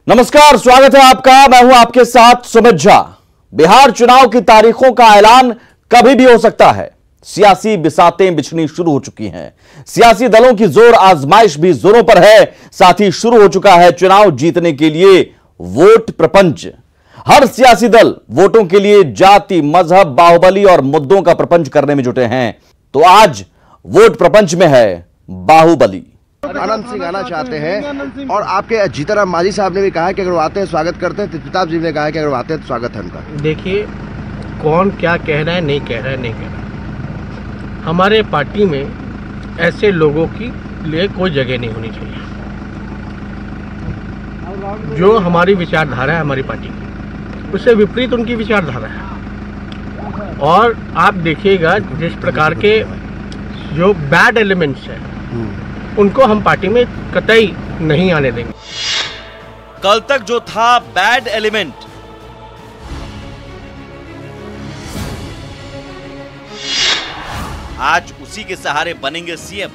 नमस्कार, स्वागत है आपका। मैं हूं आपके साथ सुमित झा। बिहार चुनाव की तारीखों का ऐलान कभी भी हो सकता है। सियासी बिसातें बिछनी शुरू हो चुकी हैं। सियासी दलों की जोर आजमाइश भी जोरों पर है। साथ ही शुरू हो चुका है चुनाव जीतने के लिए वोट प्रपंच। हर सियासी दल वोटों के लिए जाति, मजहब, बाहुबली और मुद्दों का प्रपंच करने में जुटे हैं। तो आज वोट प्रपंच में है बाहुबली। अनंत सिंह आना चाहते हैं और आपके जीतनराम मांझी साहब ने भी कहा कि अगर वो आते हैं स्वागत करते हैं। प्रताप जी ने कहा कि अगर वो आते हैं तो स्वागत है उनका। देखिए, कौन क्या कह रहा है, नहीं कह रहा है, नहीं कह रहा है। हमारे पार्टी में ऐसे लोगों की लिए कोई जगह नहीं होनी चाहिए। जो हमारी विचारधारा है हमारी पार्टी की, उससे विपरीत उनकी विचारधारा है। और आप देखिएगा जिस प्रकार के जो बैड एलिमेंट्स हैं उनको हम पार्टी में कतई नहीं आने देंगे। कल तक जो था बैड एलिमेंट, आज उसी के सहारे बनेंगे सीएम।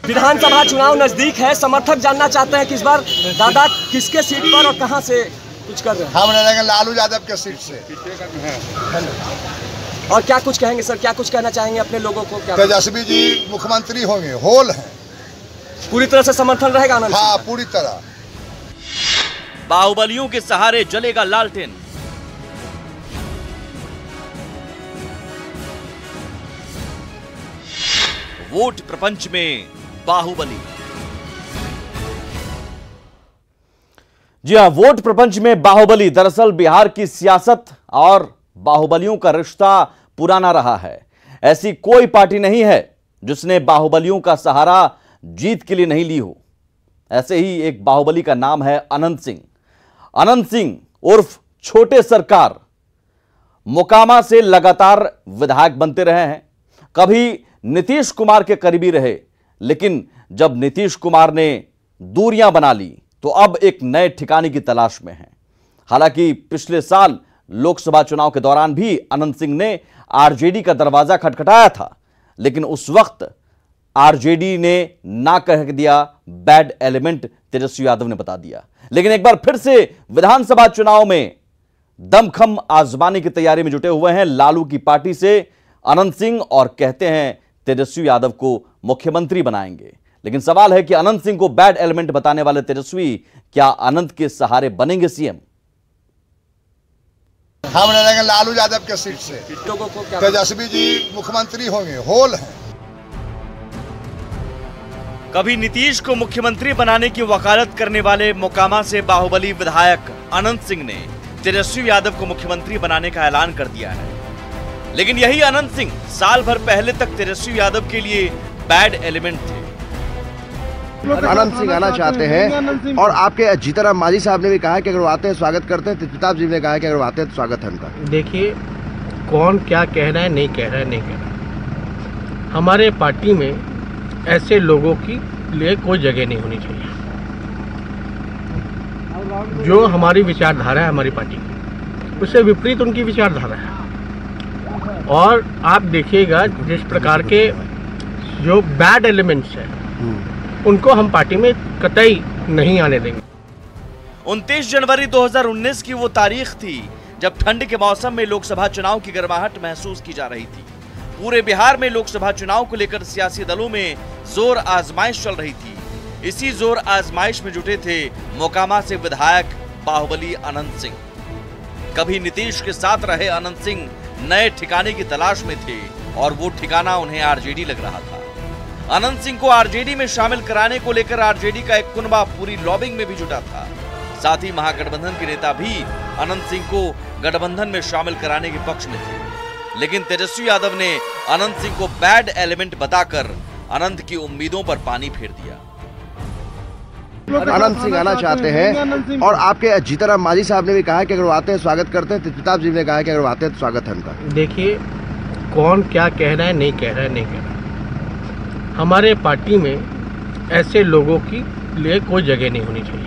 विधानसभा चुनाव नजदीक है। समर्थक जानना चाहते हैं कि इस बार दादा किसके सीट पर और कहां से कुछ कर रहे हैं। हम लड़ेंगे लालू यादव के सीट से। और क्या कुछ कहेंगे सर, क्या कुछ कहना चाहेंगे अपने लोगों को? क्या तेजस्वी जी मुख्यमंत्री होंगे, होल हैं। पूरी तरह से समर्थन रहेगा आनंद? हाँ, पूरी तरह। बाहुबलियों के सहारे जलेगा लालटेन। वोट प्रपंच में बाहुबली। जी हां, वोट प्रपंच में बाहुबली। दरअसल बिहार की सियासत और बाहुबलियों का रिश्ता पुराना रहा है। ऐसी कोई पार्टी नहीं है जिसने बाहुबलियों का सहारा जीत के लिए नहीं ली हो। ऐसे ही एक बाहुबली का नाम है अनंत सिंह। अनंत सिंह उर्फ छोटे सरकार मोकामा से लगातार विधायक बनते रहे हैं। कभी नीतीश कुमार के करीबी रहे, लेकिन जब नीतीश कुमार ने दूरियां बना ली तो अब एक नए ठिकाने की तलाश में हैं। हालांकि पिछले साल लोकसभा चुनाव के दौरान भी अनंत सिंह ने आरजेडी का दरवाजा खटखटाया था, लेकिन उस वक्त आरजेडी ने ना कह दिया। बैड एलिमेंट तेजस्वी यादव ने बता दिया। लेकिन एक बार फिर से विधानसभा चुनाव में दमखम आजमाने की तैयारी में जुटे हुए हैं लालू की पार्टी से अनंत सिंह, और कहते हैं तेजस्वी यादव को मुख्यमंत्री बनाएंगे। लेकिन सवाल है कि अनंत सिंह को बैड एलिमेंट बताने वाले तेजस्वी क्या अनंत के सहारे बनेंगे सीएम? हम लड़ेंगे लालू यादव के सीट से। लोगों को क्या? तेजस्वी जी मुख्यमंत्री होंगे, होल हैं। कभी नीतीश को मुख्यमंत्री बनाने की वकालत करने वाले मोकामा से बाहुबली विधायक अनंत सिंह ने तेजस्वी यादव को मुख्यमंत्री बनाने का ऐलान कर दिया है। लेकिन यही अनंत सिंह साल भर पहले तक तेजस्वी यादव के लिए बैड एलिमेंट थे। अनंत सिंह आना चाहते हैं और आपके जीतनराम मांझी साहब ने भी कहा कि अगर वो आते हैं स्वागत करते हैं। प्रताप जी ने कहा कि अगर वो आते हैं तो स्वागत है उनका। देखिए, कौन क्या कह रहा है, नहीं कह रहा है, नहीं कह रहा है। हमारे पार्टी में ऐसे लोगों की लिए कोई जगह नहीं होनी चाहिए। जो हमारी विचारधारा है हमारी पार्टी की, उससे विपरीत उनकी विचारधारा है। और आप देखिएगा जिस प्रकार के जो बैड एलिमेंट्स हैं उनको हम पार्टी में कतई नहीं आने देंगे। 29 जनवरी 2019 की वो तारीख थी जब ठंड के मौसम में लोकसभा चुनाव की गर्माहट महसूस की जा रही थी। पूरे बिहार में लोकसभा चुनाव को लेकर सियासी दलों में जोर आजमाइश चल रही थी। इसी जोर आजमाइश में जुटे थे मोकामा से विधायक बाहुबली अनंत सिंह। कभी नीतीश के साथ रहे अनंत सिंह नए ठिकाने की तलाश में थे और वो ठिकाना उन्हें आरजेडी लग रहा था। अनंत सिंह को आरजेडी में शामिल कराने को लेकर आरजेडी का एक कुनबा पूरी लॉबिंग में भी जुटा था। साथ ही महागठबंधन के नेता भी अनंत सिंह को गठबंधन में शामिल कराने के पक्ष में थे। लेकिन तेजस्वी यादव ने अनंत सिंह को बैड एलिमेंट बताकर अनंत की उम्मीदों पर पानी फेर दिया। अनंत सिंह आना चाहते हैं और आपके जीतनराम मांझी साहब ने भी कहा कि अगर वो आते हैं स्वागत करते हैं। प्रताप जी ने कहा कि अगर वो आते हैं तो स्वागत है उनका। देखिए, कौन क्या कह रहा है, नहीं कह रहा है, नहीं कह रहा है। हमारे पार्टी में ऐसे लोगों की लिए कोई जगह नहीं होनी चाहिए।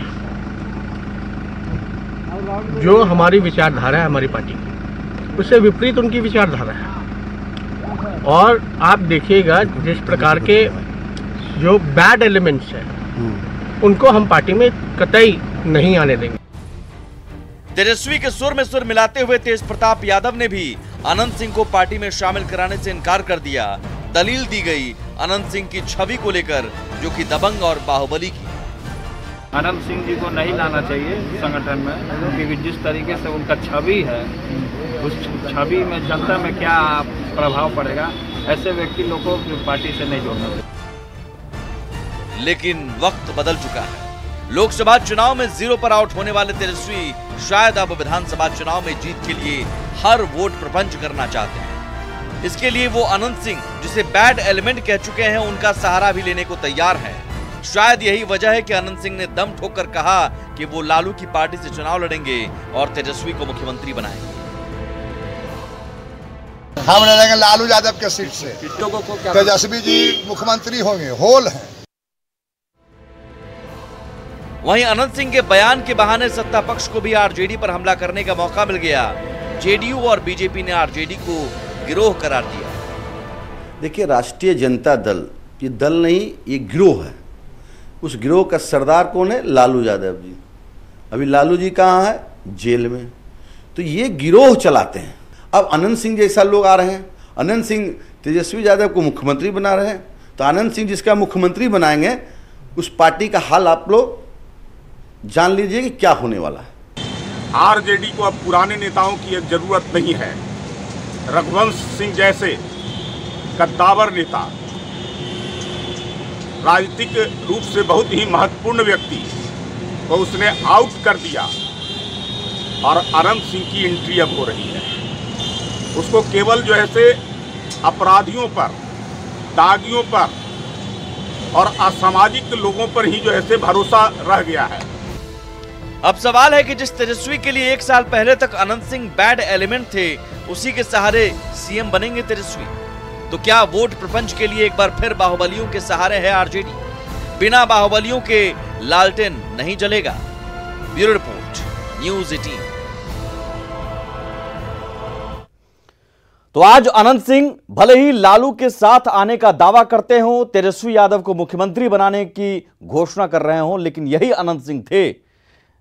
जो हमारी विचारधारा है हमारी पार्टी की, उससे विपरीत उनकी विचारधारा है। और आप देखिएगा जिस प्रकार के जो बैड एलिमेंट्स हैं उनको हम पार्टी में कतई नहीं आने देंगे। तेजस्वी के सुर में सुर मिलाते हुए तेज प्रताप यादव ने भी अनंत सिंह को पार्टी में शामिल कराने से इनकार कर दिया। दलील दी गई अनंत सिंह की छवि को लेकर, जो कि दबंग और बाहुबली की। अनंत सिंह जी को नहीं लाना चाहिए संगठन में, क्योंकि जिस तरीके से उनका छवि है, उस छवि में जनता में क्या प्रभाव पड़ेगा, ऐसे व्यक्ति लोगों को पार्टी से नहीं जोड़ना चाहिए। लेकिन वक्त बदल चुका है। लोकसभा चुनाव में 0 पर आउट होने वाले तेजस्वी शायद अब विधानसभा चुनाव में जीत के लिए हर वोट प्रपंच करना चाहते हैं। इसके लिए वो अनंत सिंह, जिसे बैड एलिमेंट कह चुके हैं, उनका सहारा भी लेने को तैयार हैं। शायद यही वजह है कि अनंत सिंह ने दम ठोक कर कहा कि वो लालू की पार्टी से चुनाव लड़ेंगे और तेजस्वी को मुख्यमंत्री बनाएंगे। हम लड़ेंगे लालू यादव के सीट से, तेजस्वी जी मुख्यमंत्री होंगे, होल हैं। वहीं अनंत सिंह के बयान के बहाने सत्ता पक्ष को भी आरजेडी पर हमला करने का मौका मिल गया। जेडीयू और बीजेपी ने आरजेडी को गिरोह करार दिया। देखिए, राष्ट्रीय जनता दल ये दल नहीं, ये गिरोह है। उस गिरोह का सरदार कौन है? लालू यादव जी। अभी लालू जी कहाँ है? जेल में। तो ये गिरोह चलाते हैं। अब अनंत सिंह जैसा लोग आ रहे हैं, अनंत सिंह तेजस्वी यादव को मुख्यमंत्री बना रहे हैं। तो अनंत सिंह जिसका मुख्यमंत्री बनाएंगे, उस पार्टी का हाल आप लोग जान लीजिए कि क्या होने वाला है। आरजेडी को अब पुराने नेताओं की एक जरूरत नहीं है। रघुवंश सिंह जैसे कद्दावर नेता, राजनीतिक रूप से बहुत ही महत्वपूर्ण व्यक्ति को उसने आउट कर दिया और अनंत सिंह की एंट्री अब हो रही है। उसको केवल जो है से अपराधियों पर, दागियों पर और असामाजिक लोगों पर ही जो है से भरोसा रह गया है। अब सवाल है कि जिस तेजस्वी के लिए 1 साल पहले तक अनंत सिंह बैड एलिमेंट थे, उसी के सहारे सीएम बनेंगे तेजस्वी। तो क्या वोट प्रपंच के लिए एक बार फिर बाहुबलियों के सहारे है आरजेडी? बिना बाहुबलियों के लालटेन नहीं जलेगा। Bureau report, news 18। तो आज अनंत सिंह भले ही लालू के साथ आने का दावा करते हों, तेजस्वी यादव को मुख्यमंत्री बनाने की घोषणा कर रहे हों, लेकिन यही अनंत सिंह थे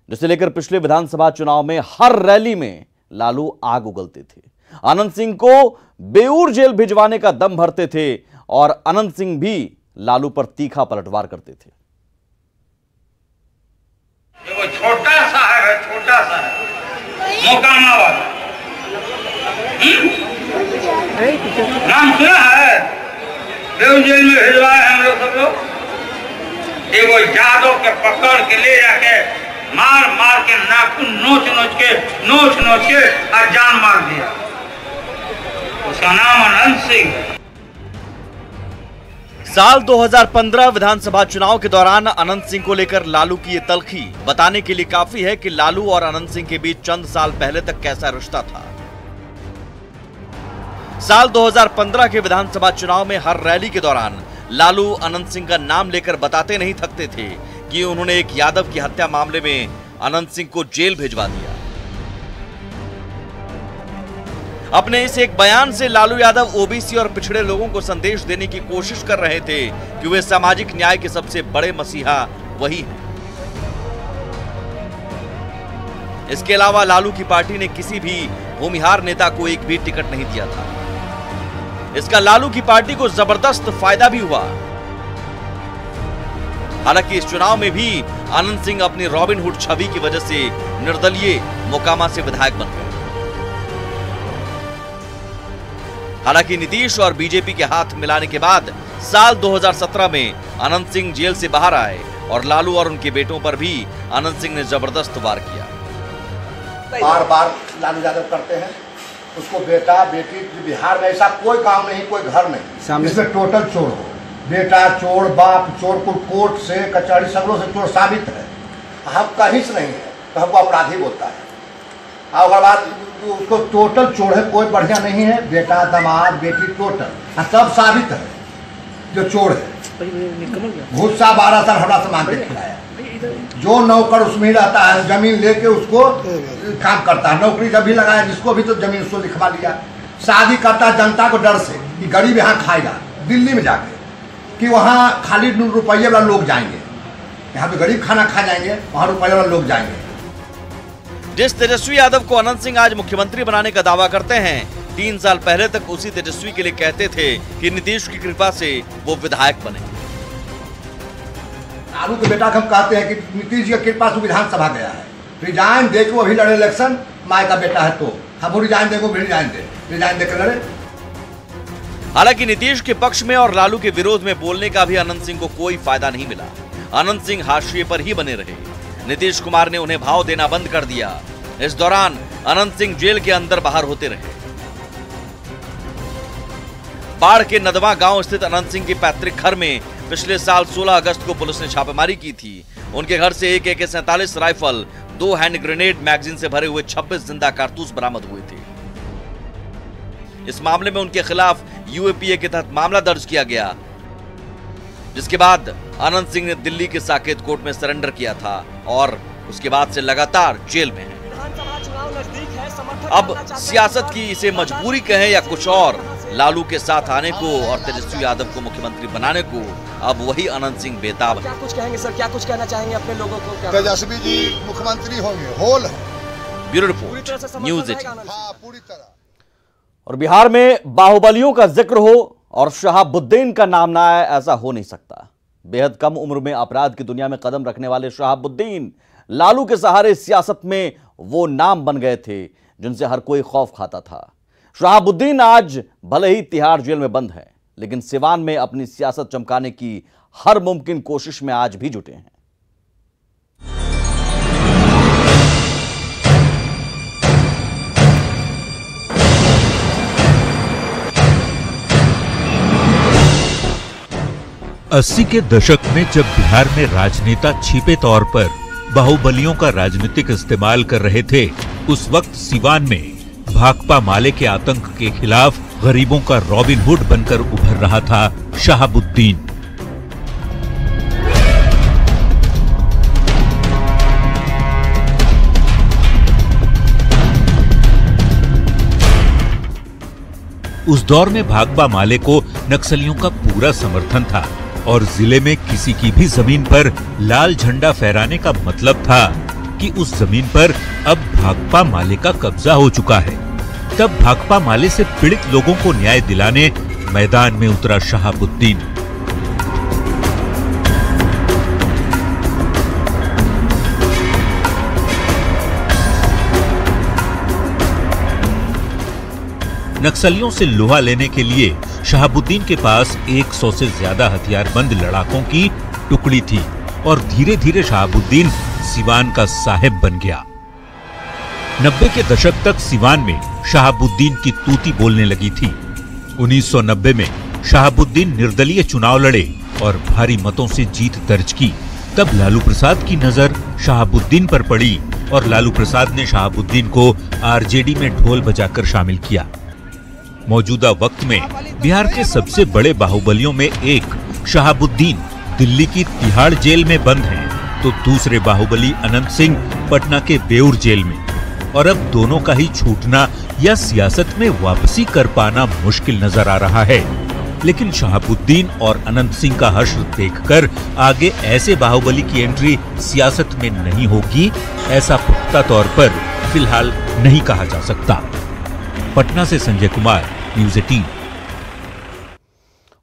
जिसे लेकर पिछले विधानसभा चुनाव में हर रैली में लालू आग उगलते थे। अनंत सिंह को बेऊर जेल भिजवाने का दम भरते थे और अनंत सिंह भी लालू पर तीखा पलटवार करते थे। वो छोटा सा है, छोटा सा है, मोकामा वाला। नाम सुना है? बेऊर जेल में भिजवाए हम लोग सब लोग। एगो यादव के पकड़ के ले जाके मार मार के नाखून नोच नोच के और जान मार दिया। उसका नाम अनंत सिंह। साल 2015 विधानसभा चुनाव के दौरान अनंत सिंह को लेकर लालू की ये तलखी बताने के लिए काफी है कि लालू और अनंत सिंह के बीच चंद साल पहले तक कैसा रिश्ता था। साल 2015 के विधानसभा चुनाव में हर रैली के दौरान लालू अनंत सिंह का नाम लेकर बताते नहीं थकते थे कि उन्होंने एक यादव की हत्या मामले में अनंत सिंह को जेल भिजवा दिया। अपने इस एक बयान से लालू यादव ओबीसी और पिछड़े लोगों को संदेश देने की कोशिश कर रहे थे कि वे सामाजिक न्याय के सबसे बड़े मसीहा वही हैं। इसके अलावा लालू की पार्टी ने किसी भी भूमिहार नेता को एक भी टिकट नहीं दिया था। इसका लालू की पार्टी को जबरदस्त फायदा भी हुआ। हालांकि इस चुनाव में भी अनंत सिंह अपनी रॉबिन हुड छवि की वजह से निर्दलीय मोकामा से विधायक बन गए। हालांकि नीतीश और बीजेपी के हाथ मिलाने के बाद साल 2017 में अनंत सिंह जेल से बाहर आए और लालू और उनके बेटों पर भी अनंत सिंह ने जबरदस्त वार किया। बार बार लालू यादव करते हैं। उसको बेटा बेटी, बिहार में ऐसा कोई गांव नहीं, कोई घर नहीं जिसमें टोटल चोर हो। बेटा चोर, बाप चोर, कोर्ट से कचहरी सगरों से चोर साबित है। हम कहीं से नहीं है तो हमको अपराधी बोलता है। और बाद उसको टोटल चोर है, कोई बढ़िया नहीं है। बेटा, दामाद, बेटी टोटल सब साबित है जो चोर है। भूसा 12 साल हमारा सामान के खिलाया। जो नौकर उसमें रहता है, जमीन लेके उसको काम करता है। नौकरी जब भी लगाया जिसको भी, तो जमीन उसको लिखवा लिया। शादी करता है जनता को डर से कि गरीब यहाँ खाएगा, दिल्ली में जाके कि वहाँ खाली रुपये वाला लोग जाएंगे। यहाँ पे गरीब खाना खा जाएंगे, वहाँ रुपये वाले लोग जाएंगे। जिस तेजस्वी यादव को अनंत सिंह आज मुख्यमंत्री बनाने का दावा करते हैं, 3 साल पहले तक उसी तेजस्वी के लिए कहते थे कि नीतीश की कृपा से वो विधायक बने। लालू के बेटा को हम कहते हैं कि नीतीश जी की कृपा से विधानसभा गया है। रिजाइन दे के वो अभी लड़े इलेक्शन, माय का बेटा है तो हम रिजाइन देंगे, भी रिजाइन दे के लड़े। हालांकि नीतीश के पक्ष में और लालू के विरोध में बोलने का भी अनंत सिंह को कोई फायदा नहीं मिला। अनंत सिंह हाशिए पर ही बने रहे। नीतीश कुमार ने उन्हें भाव देना बंद कर दिया। इस दौरान अनंत सिंह जेल के अंदर बाहर होते रहे। बाढ़ के नदवा गांव स्थित अनंत सिंह के पैतृक घर में पिछले साल 16 अगस्त को पुलिस ने छापेमारी की थी। उनके घर से एक AK-47 rifle, 2 hand grenade magazine से भरे हुए 26 जिंदा कारतूस बरामद हुए थे। इस मामले में उनके खिलाफ UAPA के तहत मामला दर्ज किया गया, जिसके बाद अनंत सिंह ने दिल्ली के साकेत कोर्ट में सरेंडर किया था और उसके बाद से लगातार जेल में है। अब सियासत की इसे मजबूरी कहें या कुछ और, लालू के साथ आने को और तेजस्वी यादव को मुख्यमंत्री बनाने को अब वही अनंत सिंह बेताब है। क्या कुछ कहेंगे सर, क्या कुछ कहना चाहेंगे अपने लोगों को? तेजस्वी जी मुख्यमंत्री होंगे, होल है। Bureau report, news 18। हाँ, पूरी तरह। और बिहार में बाहुबलियों का जिक्र हो और शहाबुद्दीन का नाम ना आए, ऐसा हो नहीं सकता। बेहद कम उम्र में अपराध की दुनिया में कदम रखने वाले शहाबुद्दीन लालू के सहारे सियासत में वो नाम बन गए थे जिनसे हर कोई खौफ खाता था। शहाबुद्दीन आज भले ही तिहाड़ जेल में बंद है, लेकिन सिवान में अपनी सियासत चमकाने की हर मुमकिन कोशिश में आज भी जुटे हैं। अस्सी के दशक में जब बिहार में राजनेता छिपे तौर पर बाहुबलियों का राजनीतिक इस्तेमाल कर रहे थे, उस वक्त सिवान में भाकपा माले के आतंक के खिलाफ गरीबों का रॉबिन हुड बनकर उभर रहा था शहाबुद्दीन। उस दौर में भाकपा माले को नक्सलियों का पूरा समर्थन था और जिले में किसी की भी जमीन पर लाल झंडा फहराने का मतलब था कि उस जमीन पर अब भाकपा माले का कब्जा हो चुका है। तब भाकपा माले से पीड़ित लोगों को न्याय दिलाने मैदान में उतरा शहाबुद्दीन। नक्सलियों से लोहा लेने के लिए शहाबुद्दीन के पास 100 से ज्यादा हथियारबंद लड़ाकों की टुकड़ी थी और धीरे धीरे शहाबुद्दीन सिवान का साहिब बन गया। 90 के दशक तक सिवान में शहाबुद्दीन की तूती बोलने लगी थी। 1990 में शहाबुद्दीन निर्दलीय चुनाव लड़े और भारी मतों से जीत दर्ज की। तब लालू प्रसाद की नजर शहाबुद्दीन पर पड़ी और लालू प्रसाद ने शहाबुद्दीन को आरजेडी में ढोल बजाकर शामिल किया। मौजूदा वक्त में बिहार के सबसे बड़े बाहुबलियों में एक शहाबुद्दीन दिल्ली की तिहाड़ जेल में बंद हैं, तो दूसरे बाहुबली अनंत सिंह पटना के बेउर जेल में। और अब दोनों का ही छूटना या सियासत में वापसी कर पाना मुश्किल नजर आ रहा है। लेकिन शहाबुद्दीन और अनंत सिंह का हश्र देखकर आगे ऐसे बाहुबली की एंट्री सियासत में नहीं होगी, ऐसा पुख्ता तौर पर फिलहाल नहीं कहा जा सकता। पटना से संजय कुमार, न्यूज़ 18।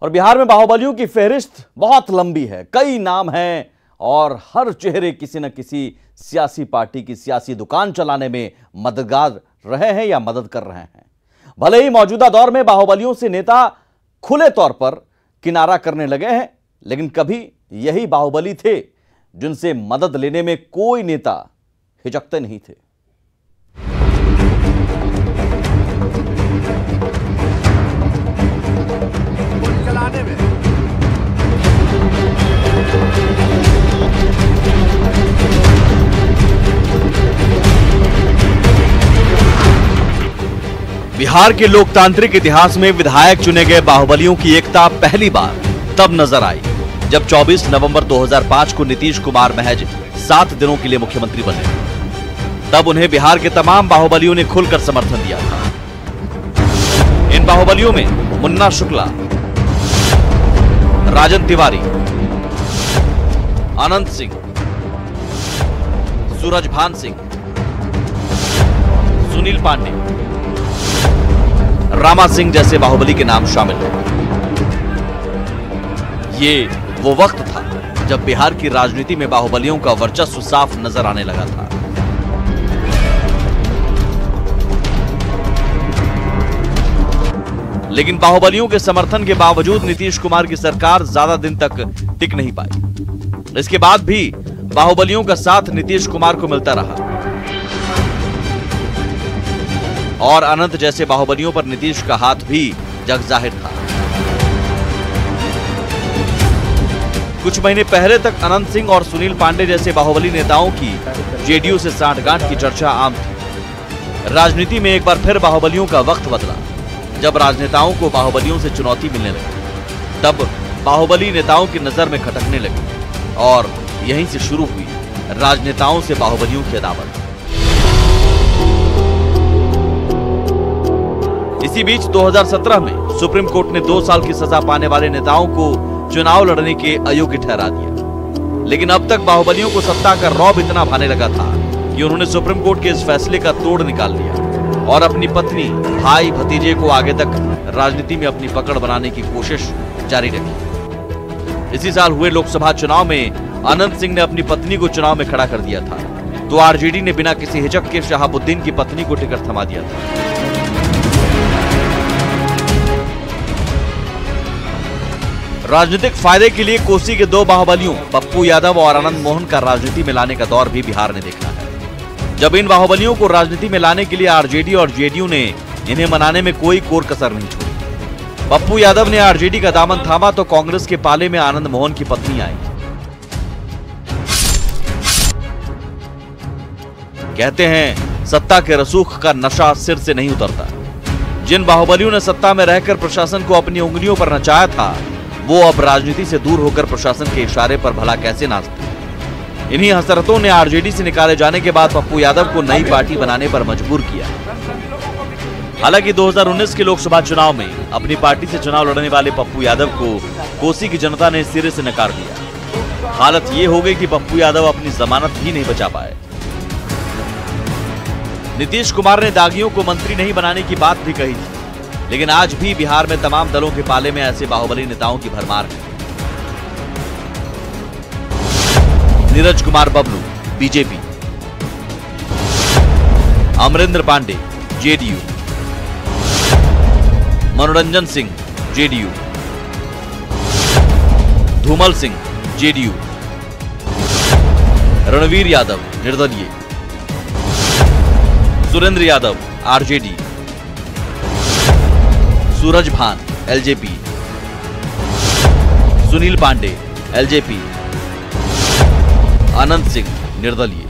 और बिहार में बाहुबलियों की फहरिस्त बहुत लंबी है, कई नाम हैं और हर चेहरे किसी न किसी सियासी पार्टी की सियासी दुकान चलाने में मददगार रहे हैं या मदद कर रहे हैं। भले ही मौजूदा दौर में बाहुबलियों से नेता खुले तौर पर किनारा करने लगे हैं, लेकिन कभी यही बाहुबली थे जिनसे मदद लेने में कोई नेता हिचकते नहीं थे। बिहार के लोकतांत्रिक इतिहास में विधायक चुने गए बाहुबलियों की एकता पहली बार तब नजर आई जब 24 नवंबर 2005 को नीतीश कुमार महज 7 दिनों के लिए मुख्यमंत्री बने। तब उन्हें बिहार के तमाम बाहुबलियों ने खुलकर समर्थन दिया था। इन बाहुबलियों में मुन्ना शुक्ला, राजन तिवारी, अनंत सिंह, सूरजभान सिंह, सुनील पांडे, रामा सिंह जैसे बाहुबली के नाम शामिल हैं। ये वो वक्त था जब बिहार की राजनीति में बाहुबलियों का वर्चस्व साफ नजर आने लगा था। लेकिन बाहुबलियों के समर्थन के बावजूद नीतीश कुमार की सरकार ज्यादा दिन तक टिक नहीं पाई। इसके बाद भी बाहुबलियों का साथ नीतीश कुमार को मिलता रहा और अनंत जैसे बाहुबलियों पर नीतीश का हाथ भी जग जाहिर था। कुछ महीने पहले तक अनंत सिंह और सुनील पांडे जैसे बाहुबली नेताओं की जेडीयू से सांठगांठ की चर्चा आम थी। राजनीति में एक बार फिर बाहुबलियों का वक्त बदला। जब राजनेताओं को बाहुबलियों से चुनौती मिलने लगी, तब बाहुबली नेताओं की नजर में खटकने लगी और यहीं से शुरू हुई राजनेताओं से बाहुबलियों की अदावत। इसी बीच 2017 में सुप्रीम कोर्ट ने 2 साल की सजा पाने वाले नेताओं को चुनाव लड़ने के अयोग्य ठहरा दिया। लेकिन अब तक बाहुबलियों को सत्ता का रौब इतना भाने लगा था कि उन्होंने सुप्रीम कोर्ट के इस फैसले का तोड़ निकाल लिया और अपनी पत्नी, भाई, भतीजे को आगे तक राजनीति में अपनी पकड़ बनाने की कोशिश जारी रखी। इसी साल हुए लोकसभा चुनाव में अनंत सिंह ने अपनी पत्नी को चुनाव में खड़ा कर दिया था, तो आरजेडी ने बिना किसी हिचक के शहाबुद्दीन की पत्नी को टिकट थमा दिया था। राजनीतिक फायदे के लिए कोसी के 2 बाहुबलियों पप्पू यादव और आनंद मोहन का राजनीति में लाने का दौर भी बिहार ने देखा है। जब इन बाहुबलियों को राजनीति में लाने के लिए आरजेडी और जेडीयू ने इन्हें मनाने में कोई कोर कसर नहीं छोड़ी। पप्पू यादव ने आरजेडी का दामन थामा तो कांग्रेस के पाले में आनंद मोहन की पत्नी आई। कहते हैं सत्ता के रसूख का नशा सिर से नहीं उतरता। जिन बाहुबलियों ने सत्ता में रहकर प्रशासन को अपनी उंगलियों पर नचाया था, वो अब राजनीति से दूर होकर प्रशासन के इशारे पर भला कैसे नाचते। इन्हीं हसरतों ने आरजेडी से निकाले जाने के बाद पप्पू यादव को नई पार्टी बनाने पर मजबूर किया। हालांकि 2019 के लोकसभा चुनाव में अपनी पार्टी से चुनाव लड़ने वाले पप्पू यादव को कोसी की जनता ने सिरे से नकार दिया। हालत ये हो गई कि पप्पू यादव अपनी जमानत भी नहीं बचा पाए। नीतीश कुमार ने दागियों को मंत्री नहीं बनाने की बात भी कही थी, लेकिन आज भी बिहार में तमाम दलों के पाले में ऐसे बाहुबली नेताओं की भरमार है। Neeraj Kumar Bablu, BJP, Amrendra Pandey, JDU, Manoranjan Singh, JDU, Dhumal Singh, JDU, Ranveer Yadav, निर्दलीय, Surendra Yadav, RJD, Surajbhan, LJP, Sunil Pandey, LJP, Anant Singh, निर्दलीय।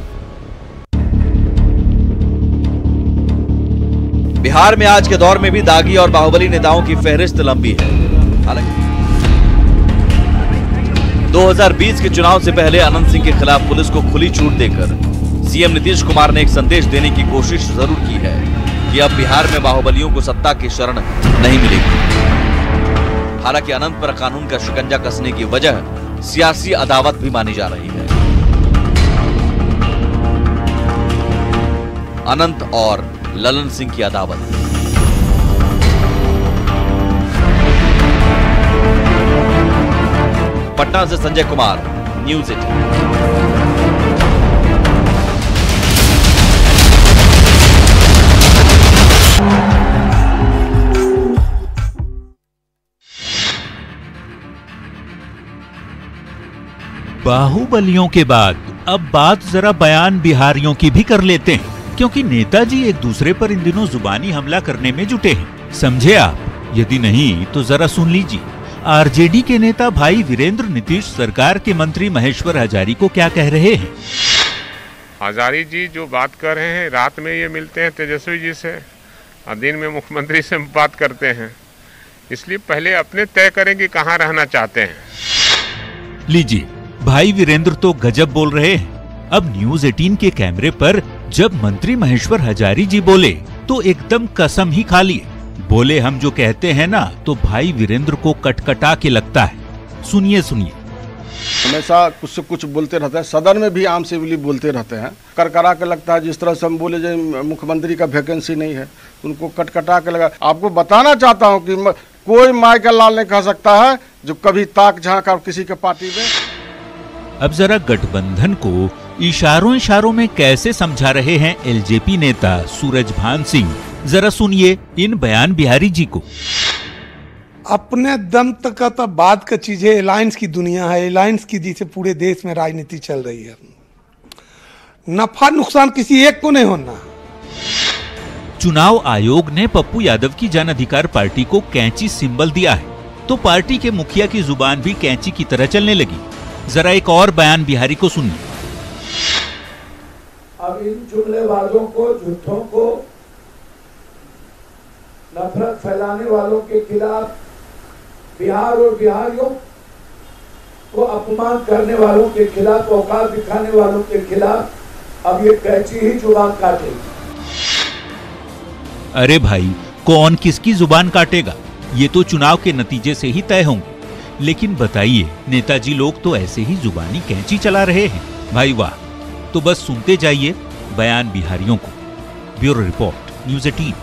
बिहार में आज के दौर में भी दागी और बाहुबली नेताओं की फहरिस्त लंबी है। हालांकि 2020 के चुनाव से पहले अनंत सिंह के खिलाफ पुलिस को खुली छूट देकर सीएम नीतीश कुमार ने एक संदेश देने की कोशिश जरूर की है कि अब बिहार में बाहुबलियों को सत्ता की शरण नहीं मिलेगी। हालांकि अनंत पर कानून का शिकंजा कसने की वजह सियासी अदावत भी मानी जा रही है। अनंत और ललन सिंह की अदावत। पटना से संजय कुमार, न्यूज़ 18। बाहुबलियों के बाद अब बात जरा बयान बिहारियों की भी कर लेते हैं, क्योंकि नेताजी एक दूसरे पर इन दिनों जुबानी हमला करने में जुटे हैं। समझे आप? यदि नहीं तो जरा सुन लीजिए। आरजेडी के नेता भाई वीरेंद्र नीतीश सरकार के मंत्री महेश्वर हजारी को क्या कह रहे हैं। हजारी जी जो बात कर रहे हैं, रात में ये मिलते हैं तेजस्वी जी से और दिन में मुख्यमंत्री से बात करते हैं, इसलिए पहले अपने तय करें कि कहाँ रहना चाहते हैं। लीजिए, भाई वीरेंद्र तो गजब बोल रहे हैं। अब न्यूज़ 18 के कैमरे पर जब मंत्री महेश्वर हजारी जी बोले तो एकदम कसम ही खा लिए। बोले हम जो कहते हैं ना, तो भाई वीरेंद्र को कटकटा के लगता है। सुनिए सुनिए। हमेशा कुछ से कुछ बोलते रहते हैं, सदन में भी आम से बोलते रहते हैं। करकरा के लगता है जिस तरह से हम बोले जो मुख्यमंत्री का वैकेंसी नहीं है, उनको कटकटा के लगा। आपको बताना चाहता हूं कि कोई माई का लाल नहीं कह सकता है जो कभी ताक झांक और किसी के पार्टी में। अब जरा गठबंधन को इशारों में कैसे समझा रहे हैं एलजेपी नेता सूरजभान सिंह, जरा सुनिए इन बयान बिहारी जी को। अपने दम तक का तो बात का चीज है, अलायंस की दुनिया है, अलायंस की जिसे पूरे देश में राजनीति चल रही है। नफा नुकसान किसी एक को नहीं होना। चुनाव आयोग ने पप्पू यादव की जन अधिकार पार्टी को कैंची सिंबल दिया है, तो पार्टी के मुखिया की जुबान भी कैंची की तरह चलने लगी। जरा एक और बयान बिहारी को सुनिए। अब इन जुमलेबाजों को, झूठों को, नफरत फैलाने वालों के खिलाफ, बिहार और बिहारियों को अपमान करने वालों के खिलाफ, औकात दिखाने वालों के खिलाफ अब ये कैंची ही जुबान काटेगी। अरे भाई, कौन किसकी जुबान काटेगा, ये तो चुनाव के नतीजे से ही तय होंगे। लेकिन बताइए, नेताजी लोग तो ऐसे ही जुबानी कैंची चला रहे हैं। भाई वाह। तो बस सुनते जाइए बयान बिहारियों को। Bureau report, news 18।